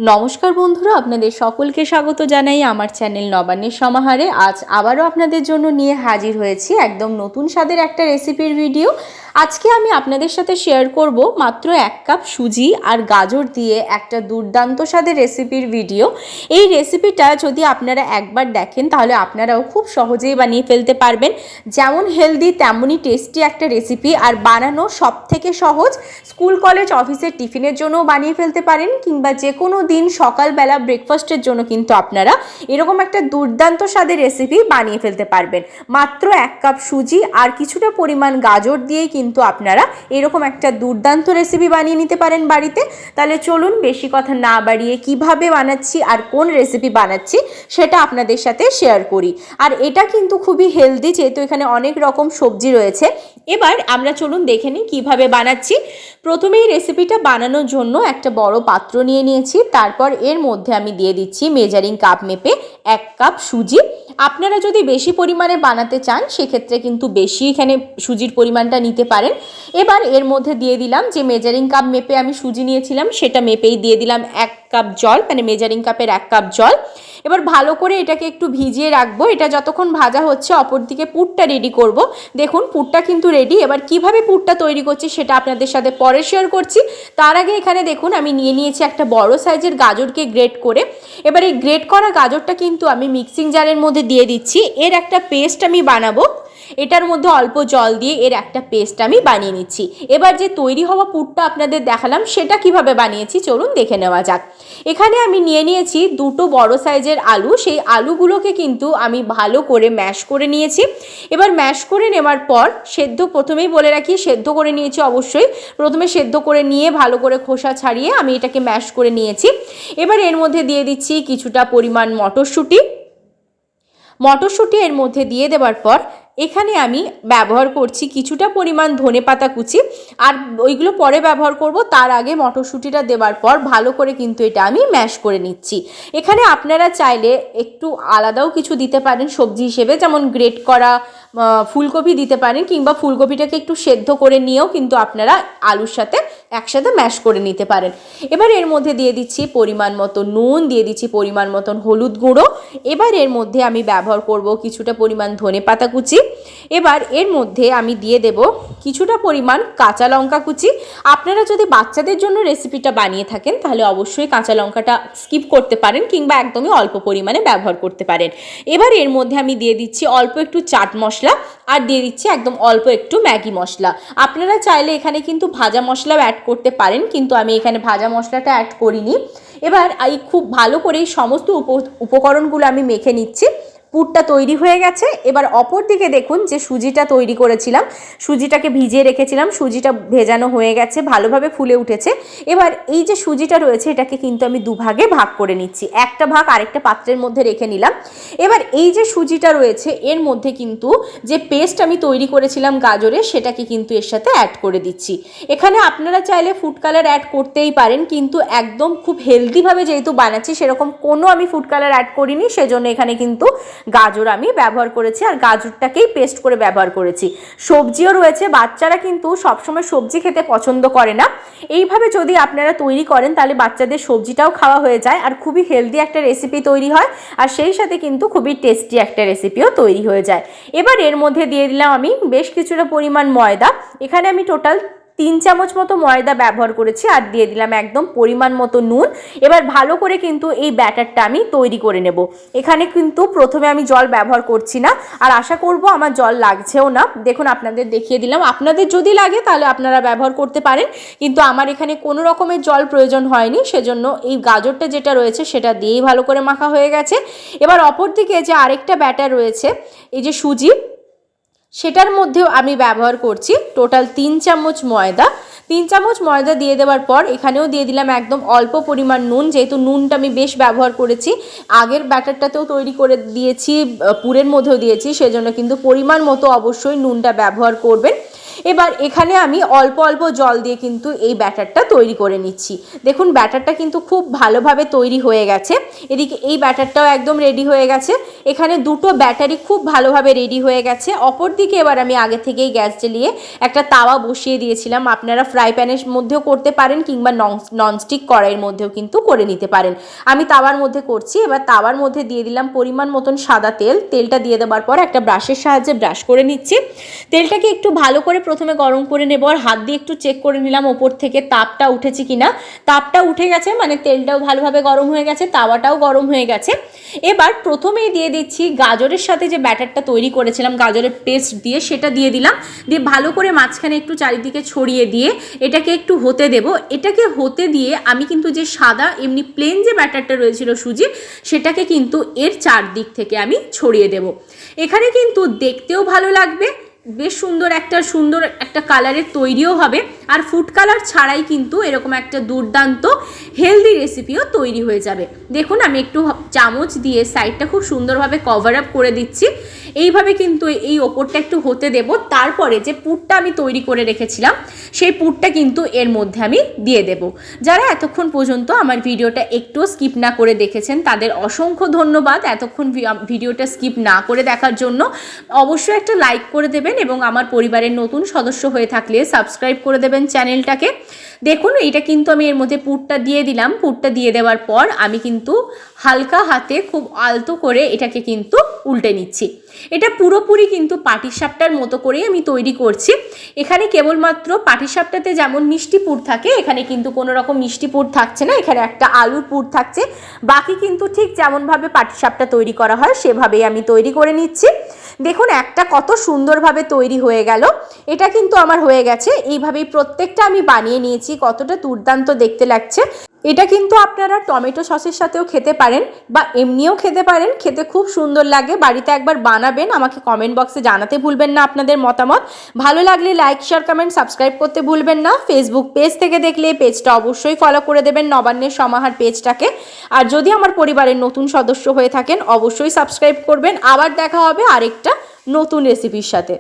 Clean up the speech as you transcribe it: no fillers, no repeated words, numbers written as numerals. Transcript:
নমস্কার বন্ধুরা, আপনাদের সকলকে স্বাগত জানাই আমার চ্যানেল নবান্নের সমাহারে। আজ আবারও আপনাদের জন্য নিয়ে হাজির হয়েছি একদম নতুন স্বাদের একটা রেসিপির ভিডিও। আজকে আমি আপনাদের সাথে শেয়ার করব মাত্র 1 কাপ সুজি আর গাজর দিয়ে একটা দুর্দান্ত স্বাদের রেসিপির ভিডিও। এই রেসিপিটা যদি আপনারা একবার দেখেন তাহলে আপনারাও খুব সহজেই বানিয়ে ফেলতে পারবেন। যেমন হেলদি তেমনই টেস্টি একটা রেসিপি, আর বানানো সব থেকে সহজ। স্কুল কলেজ অফিসের টিফিনের জন্যও বানিয়ে ফেলতে পারেন, কিংবা যে কোনো দিন সকালবেলা ব্রেকফাস্টের জন্য কিন্তু আপনারা এরকম একটা দুর্দান্ত স্বাদের রেসিপি বানিয়ে ফেলতে পারবেন। মাত্র 1 কাপ সুজি আর কিছুটা পরিমাণ গাজর দিয়েই কিন্তু আপনারা এরকম একটা দুর্দান্ত রেসিপি বানিয়ে নিতে পারেন বাড়িতে। তাহলে চলুন বেশি কথা না বাড়িয়ে কিভাবে বানাচ্ছি আর কোন রেসিপি বানাচ্ছি সেটা আপনাদের সাথে শেয়ার করি। আর এটা কিন্তু খুবই হেলদি, যেহেতু এখানে অনেক রকম সবজি রয়েছে। এবার আমরা চলুন দেখে নিই কীভাবে বানাচ্ছি। প্রথমেই রেসিপিটা বানানোর জন্য একটা বড় পাত্র নিয়ে নিয়েছি। তারপর এর মধ্যে আমি দিয়ে দিচ্ছি মেজারিং কাপ মেপে 1 কাপ সুজি। আপনারা যদি বেশি পরিমাণে বানাতে চান সেক্ষেত্রে কিন্তু বেশি এখানে সুজির পরিমাণটা নিতে পারেন। এবার এর মধ্যে দিয়ে দিলাম যে মেজারিং কাপ মেপে আমি সুজি নিয়েছিলাম সেটা মেপেই দিয়ে দিলাম 1 কাপ জল, মানে মেজারিং কাপের 1 কাপ জল। এবার ভালো করে এটাকে একটু ভিজিয়ে রাখবো। এটা যতক্ষণ ভাজা হচ্ছে অপরদিকে পুরটা রেডি করব। দেখুন পুরটা কিন্তু রেডি। এবার কিভাবে পুরটা তৈরি করছি সেটা আপনাদের সাথে পরে শেয়ার করছি। তার আগে এখানে দেখুন আমি নিয়ে নিয়েছি একটা বড় সাইজের গাজরকে গ্রেট করে। এবার এই গ্রেট করা গাজরটা কিন্তু আমি মিক্সিং জারের মধ্যে দিয়ে দিচ্ছি। এর একটা পেস্ট আমি বানাবো। এটার মধ্যে অল্প জল দিয়ে এর একটা পেস্ট আমি বানিয়ে নিচ্ছি। এবার যে তৈরি হওয়া পুরটা আপনাদের দেখালাম সেটা কিভাবে বানিয়েছি চলুন দেখে নেওয়া যাক। এখানে আমি নিয়ে নিয়েছি 2টো বড় সাইজের আলু। সেই আলুগুলোকে কিন্তু আমি ভালো করে ম্যাশ করে নিয়েছি। এবার ম্যাশ করে নেওয়ার পর সেদ্ধ, প্রথমেই বলে রাখি সেদ্ধ করে নিয়েছি অবশ্যই। প্রথমে সেদ্ধ করে নিয়ে ভালো করে খোসা ছাড়িয়ে আমি এটাকে ম্যাশ করে নিয়েছি। এবার এর মধ্যে দিয়ে দিচ্ছি কিছুটা পরিমাণ মটরশুঁটি। এর মধ্যে দিয়ে দেওয়ার পর এখানে আমি ব্যবহার করছি কিছুটা পরিমাণ ধনেপাতা কুচি। আর ওইগুলো পরে ব্যবহার করব, তার আগে মটরশুঁটিটা দেওয়ার পর ভালো করে কিন্তু এটা আমি ম্যাশ করে নিচ্ছি। এখানে আপনারা চাইলে একটু আলাদাও কিছু দিতে পারেন সবজি হিসেবে, যেমন গ্রেট করা ফুলকপি দিতে পারেন, কিংবা ফুলকপিটাকে একটু সেদ্ধ করে নিয়েও কিন্তু আপনারা আলুর সাথে একসাথে ম্যাশ করে নিতে পারেন। এবার এর মধ্যে দিয়ে দিচ্ছি পরিমাণ মতো নুন, দিয়ে দিচ্ছি পরিমাণ মতন হলুদ গুঁড়ো। এবার এর মধ্যে আমি ব্যবহার করব কিছুটা পরিমাণ ধনেপাতা কুচি। এবার এর মধ্যে আমি দিয়ে দেব কিছুটা পরিমাণ কাঁচা লঙ্কা কুচি। আপনারা যদি বাচ্চাদের জন্য রেসিপিটা বানিয়ে থাকেন তাহলে অবশ্যই কাঁচা লঙ্কাটা স্কিপ করতে পারেন, কিংবা একদমই অল্প পরিমাণে ব্যবহার করতে পারেন। এবার এর মধ্যে আমি দিয়ে দিচ্ছি অল্প একটু চাট মশলা, আর দিয়ে দিচ্ছি একদম অল্প একটু ম্যাগি মশলা। আপনারা চাইলে এখানে কিন্তু ভাজা মশলাও অ্যাড করতে পারেন, কিন্তু আমি এখানে ভাজা মশলাটা অ্যাড করিনি। এবার এই খুব ভালো করে এই সমস্ত উপকরণগুলো আমি মেখে নিচ্ছি। পুরটা তৈরি হয়ে গেছে। এবার অপর দিকে দেখুন যে সুজিটা তৈরি করেছিলাম, সুজিটাকে ভিজিয়ে রেখেছিলাম, সুজিটা ভেজানো হয়ে গেছে, ভালোভাবে ফুলে উঠেছে। এবার এই যে সুজিটা রয়েছে এটাকে কিন্তু আমি দুভাগে ভাগ করে নিচ্ছি। একটা ভাগ আরেকটা পাত্রের মধ্যে রেখে নিলাম। এবার এই যে সুজিটা রয়েছে এর মধ্যে কিন্তু যে পেস্ট আমি তৈরি করেছিলাম গাজরের সেটাকে কিন্তু এর সাথে অ্যাড করে দিচ্ছি। এখানে আপনারা চাইলে ফুড কালার অ্যাড করতেই পারেন, কিন্তু একদম খুব হেলদিভাবে যেহেতু বানাচ্ছি সেরকম কোনো আমি ফুড কালার অ্যাড করিনি, সেজন্য এখানে কিন্তু গাজর আমি ব্যবহার করেছি, আর গাজরটাকেই পেস্ট করে ব্যবহার করেছি। সবজিও রয়েছে, বাচ্চারা কিন্তু সবসময় সবজি খেতে পছন্দ করে না। এইভাবে যদি আপনারা তৈরি করেন তাহলে বাচ্চাদের সবজিটাও খাওয়া হয়ে যায়, আর খুবই হেলদি একটা রেসিপি তৈরি হয়, আর সেই সাথে কিন্তু খুবই টেস্টি একটা রেসিপিও তৈরি হয়ে যায়। এবার এর মধ্যে দিয়ে দিলাম আমি বেশ কিছুটা পরিমাণ ময়দা। এখানে আমি টোটাল 3 চামচ মতো ময়দা ব্যবহার করেছি, আর দিয়ে দিলাম একদম পরিমাণ মতো নুন। এবার ভালো করে কিন্তু এই ব্যাটারটা আমি তৈরি করে নেব। এখানে কিন্তু প্রথমে আমি জল ব্যবহার করছি না, আর আশা করব আমার জল লাগছেও না। দেখুন আপনাদের দেখিয়ে দিলাম, আপনাদের যদি লাগে তাহলে আপনারা ব্যবহার করতে পারেন, কিন্তু আমার এখানে কোনো রকমের জল প্রয়োজন হয়নি, সেজন্য এই গাজরটা যেটা রয়েছে সেটা দিয়েই ভালো করে মাখা হয়ে গেছে। এবার অপর দিকে যে আরেকটা ব্যাটার রয়েছে এই যে সুজি, সেটার মধ্যেও আমি ব্যবহার করছি টোটাল 3 চামচ ময়দা। 3 চামচ ময়দা দিয়ে দেওয়ার পর এখানেও দিয়ে দিলাম একদম অল্প পরিমাণ নুন, যেহেতু নুনটা আমি বেশ ব্যবহার করেছি, আগের ব্যাটারটাতেও তৈরি করে দিয়েছি, পুরের মধ্যেও দিয়েছি, সেজন্য কিন্তু পরিমাণ মতো অবশ্যই নুনটা ব্যবহার করবেন। এবার এখানে আমি অল্প অল্প জল দিয়ে কিন্তু এই ব্যাটারটা তৈরি করে নিচ্ছি। দেখুন ব্যাটারটা কিন্তু খুব ভালোভাবে তৈরি হয়ে গেছে। এদিকে এই ব্যাটারটাও একদম রেডি হয়ে গেছে। এখানে দুটো ব্যাটারি খুব ভালোভাবে রেডি হয়ে গেছে। অপরদিকে এবার আমি আগে থেকেই গ্যাস জ্বালিয়ে একটা তাওয়া বসিয়ে দিয়েছিলাম। আপনারা ফ্রাই প্যানের মধ্যেও করতে পারেন কিংবা ননস্টিক কড়াইয়ের মধ্যেও কিন্তু করে নিতে পারেন। আমি তাওয়ার মধ্যে করছি। এবার তাওয়ার মধ্যে দিয়ে দিলাম পরিমাণ মতন সাদা তেল। তেলটা দিয়ে দেওয়ার পর একটা ব্রাশের সাহায্যে ব্রাশ করে নিচ্ছি। তেলটাকে একটু ভালো করে প্রথমে গরম করে নেব আর হাত দিয়ে একটু চেক করে নিলাম ওপর থেকে তাপটা উঠেছে কিনা। তাপটা উঠে গেছে, মানে তেলটাও ভালোভাবে গরম হয়ে গেছে, তাওয়াটাও গরম হয়ে গেছে। এবার প্রথমেই দিয়ে দিচ্ছি গাজরের সাথে যে ব্যাটারটা তৈরি করেছিলাম গাজরের পেস্ট দিয়ে, সেটা দিয়ে দিলাম। দিয়ে ভালো করে মাঝখানে একটু চারিদিকে ছড়িয়ে দিয়ে এটাকে একটু হতে দেব। এটাকে হতে দিয়ে আমি কিন্তু যে সাদা এমনি প্লেন যে ব্যাটারটা রয়েছিল সুজি, সেটাকে কিন্তু এর চারদিক থেকে আমি ছড়িয়ে দেব। এখানে কিন্তু দেখতেও ভালো লাগবে, বেশ সুন্দর একটা কালারের তৈরিও হবে। আর ফুড কালার ছাড়াই কিন্তু এরকম একটা দুর্দান্ত হেলদি রেসিপিও তৈরি হয়ে যাবে। দেখুন আমি একটু চামচ দিয়ে সাইডটা খুব সুন্দরভাবে কভার আপ করে দিচ্ছি। এইভাবে কিন্তু এই ওপরটা একটু হতে দেব। তারপরে যে পুরটা আমি তৈরি করে রেখেছিলাম সেই পুরটা কিন্তু এর মধ্যে আমি দিয়ে দেব। যারা এতক্ষণ পর্যন্ত আমার ভিডিওটা একটুও স্কিপ না করে দেখেছেন তাদের অসংখ্য ধন্যবাদ। এতক্ষণ ভিডিওটা স্কিপ না করে দেখার জন্য অবশ্যই একটা লাইক করে দেবেন এবং আমার পরিবারের নতুন সদস্য হয়ে থাকলে সাবস্ক্রাইব করে দেবেন চ্যানেলটাকে। দেখুন এইটা কিন্তু আমি এর মধ্যে পুরটা দিয়ে দিলাম। পুরটা দিয়ে দেওয়ার পর আমি কিন্তু হালকা হাতে খুব আলতো করে এটাকে কিন্তু উল্টে নিচ্ছি। এটা পুরোপুরি কিন্তু পাটিসাপটার মতো করেই আমি তৈরি করছি। এখানে কেবলমাত্র পাটিসাপটাতে যেমন মিষ্টি পুর থাকে, এখানে কিন্তু কোনো রকম মিষ্টি পুর থাকছে না, এখানে একটা আলুর পুর থাকছে। বাকি কিন্তু ঠিক যেমনভাবে পাটিসাপটা তৈরি করা হয় সেভাবেই আমি তৈরি করে নিচ্ছি। দেখুন একটা কত সুন্দরভাবে তৈরি হয়ে গেল। এটা কিন্তু আমার হয়ে গেছে। এইভাবেই প্রত্যেকটা আমি বানিয়ে নিয়েছি। কতটা দুর্দান্ত দেখতে লাগছে। এটা কিন্তু আপনারা টমেটো সসের সাথেও খেতে পারেন বা এমনিও খেতে পারেন, খেতে খুব সুন্দর লাগে। বাড়িতে একবার বানাবেন, আমাকে কমেন্ট বক্সে জানাতে ভুলবেন না আপনাদের মতামত। ভালো লাগলে লাইক শেয়ার কমেন্ট সাবস্ক্রাইব করতে ভুলবেন না। ফেসবুক পেজ থেকে দেখলে পেজটা অবশ্যই ফলো করে দেবেন, নবান্নের সমাহার পেজটাকে। আর যদি আমার পরিবারের নতুন সদস্য হয়ে থাকেন অবশ্যই সাবস্ক্রাইব করবেন। আবার দেখা হবে আরেকটা নতুন রেসিপির সাথে।